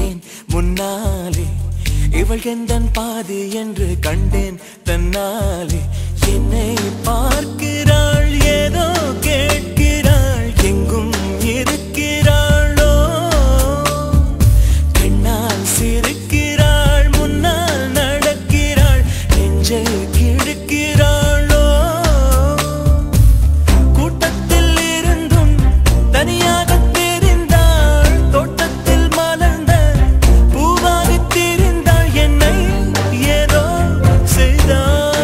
கேட்டேன் முன்னாலே இவள் எந்தன் பாதி என்று கண்டேன் தன்னாலே என்னை பார்க்கிறாள் ஏதோ கேட்கிறாள் எங்கும் இருக்கிறாளோ கண்ணால் சிரிக்கிறாள் முன்னால் நடக்கிறாள் நெஞ்சை கிழக்கிறாளோ கூட்டத்தில் இருந்தும் தனியாக தெரிந்தாள் தோட்டத்தில் மலர்ந்த பூவாக தெரிந்தாள் என்னை ஏதோ செய்தாள்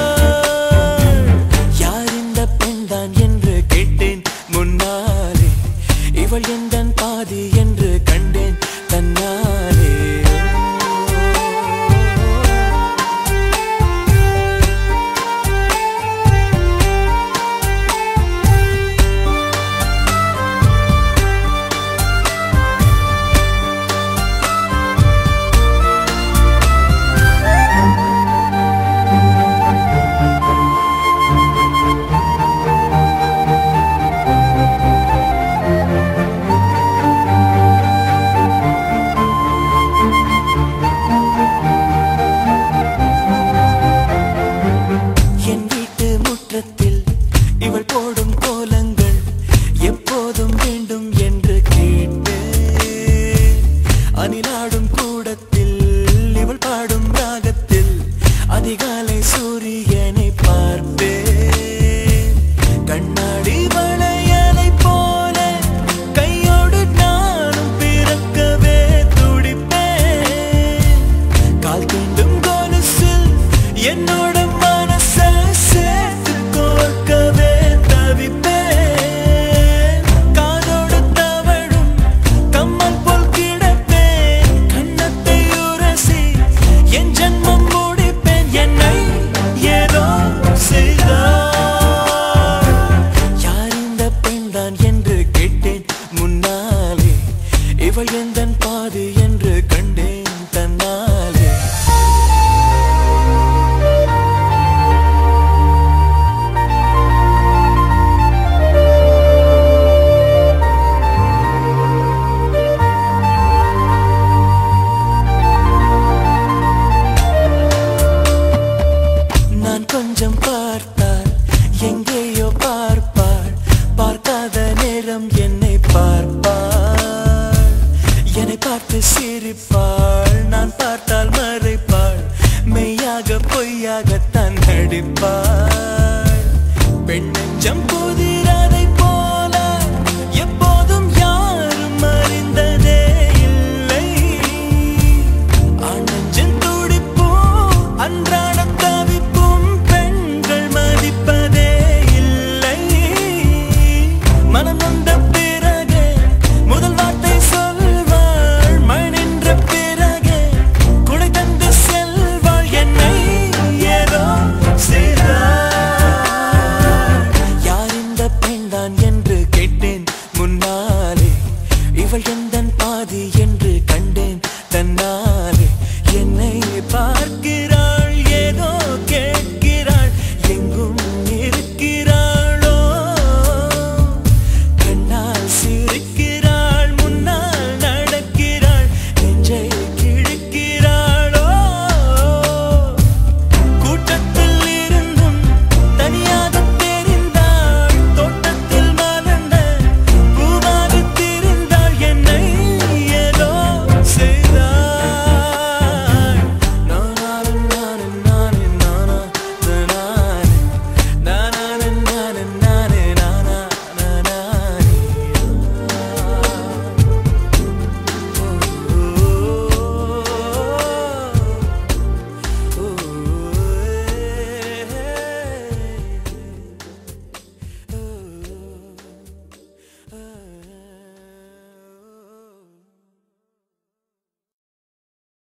யார் இந்த பெண்தான் என்று கேட்டேன் முன்னாலே இவள் எந்தன் பாதி என்று கண்டேன் தன்னாலே இவள் போடும் கோலங்கள் எப்போதும் வேண்டும் என்று கேட்டேன் அணிலாடும் கூடத்தில் இவள் பாடும் ராகத்தில் அதிகாலை சூரியனை பார்ப்பேன் கண்ணாடி வளையலை போல கையோடு நானும் பிறக்கவே துடிப்பேன் கால் தீண்டும் கொலுசில் என்னோட மனசை சேர்த்து கோர்க்கவே தவிப்பேன் காதோடு தவழும் கம்மல் போல் கிடப்பேன் கண்ணத்தை உரசி என் ஜன்மம் முடிப்பேன் என்னை ஏதோ செய்தாள் யார் இந்த பெண்தான் என்று கேட்டேன் முன்னாலே இவள் எந்தன் பாதி என்று கண்டேன் தன்னாலே கொஞ்சம் பார்த்தால் எங்கேயோ பார்ப்பாள் பார்க்காத நேரம் என்னை பார்ப்பாள் என்னை பார்த்து சிரிப்பாள் நான் பார்த்தால் மறைப்பாள் மெய்யாக பொய்யாகத்தான் நடிப்பாள்